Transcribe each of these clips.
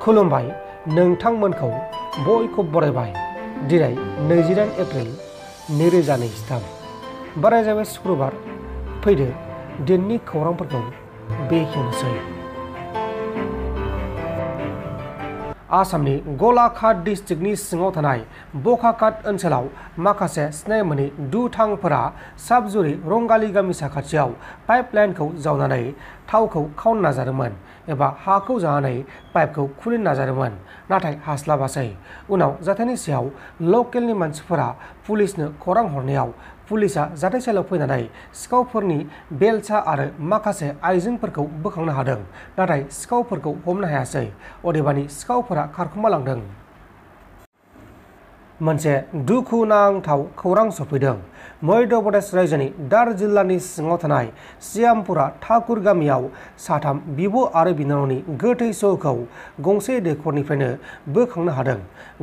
खुलुमबाय नोंथांमोनखौ बयखौ बरायबाय दिनै 28 एप्रिल 2023 बाराय जाबाय शुक्रबार फैदो दिननि खौरांफोरखौ बेखेवनोसै। आसामनि गलाघाट डिस्ट्रिक्टनि सिङाव थानाय बकाघाट ओनसोलाव माखासे सिनाय मोनै दुथांफोरा साबजुरि रंगाली गामि साखाथियाव पाइपलाइनखौ जावनानै थावखौ खावनो नाजादोंमोन एबा हाखौ जानानै पाइपखौ खुलिनो नाजादोंमोन, नाथाय हास्लाबासै। उनाव जाथायनि सायाव लकेलनि मानसिफोरा पुलिसनो खौरां हरनायाव पुलिसा जाथायसालियाव फैनानै सिखावफोरनि बेलसा आरो माखासे आइजेंफोरखौ बोखांनो हादों, नाथाय सिखावफोरखौ हमनो हायासै। अदेबानि सिखावफोरा खारखोमालांदों। मोनसे दुखुनांथाव खौरां सफैदों। मध्य प्रदेश रायजोनि दार जिल्लानि सिङाव थानाय श्यामपुरा ठाकुर गामियाव साथाम बिब' आरो बिनानावनि गोथै सहखौ गंसे दैखरनिफ्रायनो बोखांनो हादों।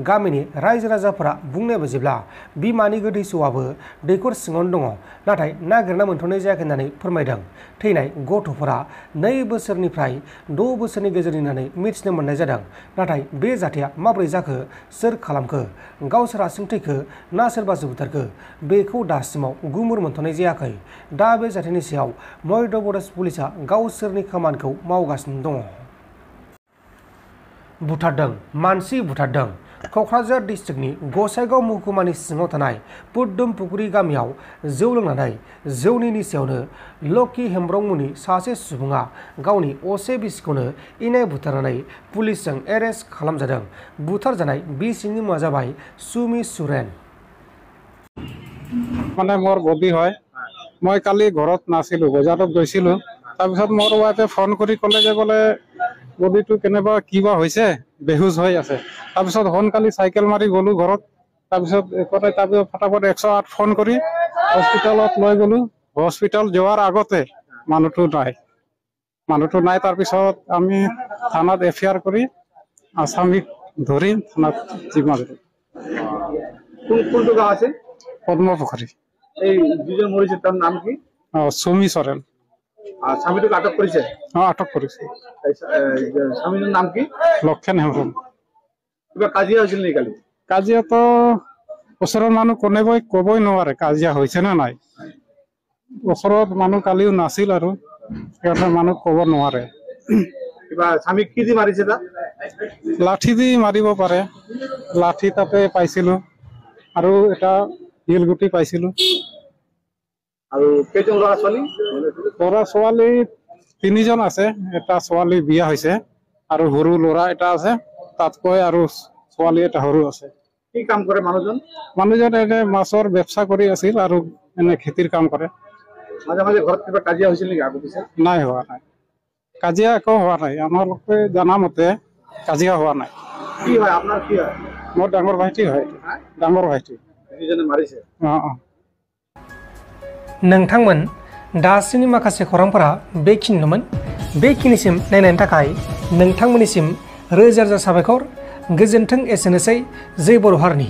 गामिनि रायजो राजाफोरा बुंनाय बायदिब्ला बिमानि गोथै सहआबो दैखर सिङावनो दङ, नाथाय नागिरना मोनथ'नाय जायाखै होननानै फोरमायदों। थैनाय गथ'फोरा 2 बोसोरनिफ्राय 6 बोसोरनि गेजेरनि होननानै मिथिनो मोननाय जादों। नाथाय बे जाथाया माबोरै जाखो, सोर खालामखो, गावसोर हारसिं थैखो ना सोरबासो बुथारखो, बेखौ दासिमाव गुमुर मोनथ'नाय जायाखै। दा बे जाथायनि सायाव मध्य प्रदेश पुलिसा गावसोरनि खामानिखौ मावगासिनो दङ। बुथारदों, मानसि बुथारदों। क'क्राझार डिस्ट्रिक्टनि गसाइगाव महकुमानि सिङाव थानाय पुदुमपुख्रि गामियाव जौ लोंनानै जौनि निसायावनो लकी हेम्ब्रम मुंनि सासे सुबुङा गावनि असे बिसिखौनो इनाय बुथारनानै पुलिसजों एरेस्ट खालामजादों। बुथारजानाय बिसिनि मुङा जाबाय सुमि सुरेन। মানে মোৰ বডি হয়, মই কালি ঘৰত নাছিলো, বজাৰত গৈছিলো। তাৰপিছত মোৰ ৱাইফে ফোন কৰি ক'লে যে বোলে বডিটো কেনেবা কিবা হৈছে, বেহুচ হৈ আছে। তাৰপিছত সোনকালে চাইকেল মাৰি গ'লো ঘৰত। তাৰপিছত ফটাফট 108 ফোন কৰি হস্পিটেলত লৈ গ'লো। হস্পিটেল যোৱাৰ আগতে মানুহটো নাই। তাৰপিছত আমি থানাত এফআইআৰ কৰি আসামিক ধৰি থানাত জিম্মা দিলোঁ। কোনটো গাঁও আছে? পদ্মপুখুৰী। এই দুজন মৰিছে তাৰ নাম কি? সুমি সৰেন। স্বামীটোক আটক কৰিছে? আটক কৰিছে। স্বামীৰ নাম কি? লক্ষণ হেমব্ৰম। কিবা কাজিয়া হৈছিল নেকি কালি? কাজিয়াতো ওচৰৰ মানুহ ক'বই নোৱাৰে কাজিয়া হৈছে নে নাই। ওচৰত মানুহ কালিও নাছিল আৰু সিহঁতে মানুহ ক'ব নোৱাৰে। কিবা স্বামীক কি দি মাৰিছে তাক? লাঠি দি মাৰিব পাৰে। লাঠি তাতে পাইছিলো আৰু এটা শিলগুটি পাইছিলো। আৰু কেইজন ল'ৰা ছোৱালী? ল'ৰা ছোৱালী 3 জন আছে। এটা ছোৱালী বিয়া হৈছে আৰু সৰু ল'ৰা এটা আছে, তাতকৈ আৰু ছোৱালী এটা সৰু আছে। কি কাম কৰে মানুহজন? মানুহজন এনে মাছৰ ব্যৱসায় কৰি আছিল আৰু এনে খেতিৰ কাম কৰে। মাজে মাজে ঘৰত কিবা কাজিয়া হৈছিল নেকি আগতে? নাই, হোৱা নাই। কাজিয়া একো হোৱা নাই। আমালোকে জানা মতে কাজিয়া হোৱা নাই। কি হয় আপোনাৰ? কি হয়? মোৰ ডাঙৰ ভাইটি হয়। ডাঙৰ ভাইটি। যিজনে মাৰিছে? नोंथांमोन दासिमनि माखासे खौरांफोरा बेखिनिल'मोन। बेखिनिसिम नायनायनि थाखाय नोंथांमोननिसिम रोजा रोजा साबायखर। गोजोन्थों। एसेनोसै। जय बर' हारिनि।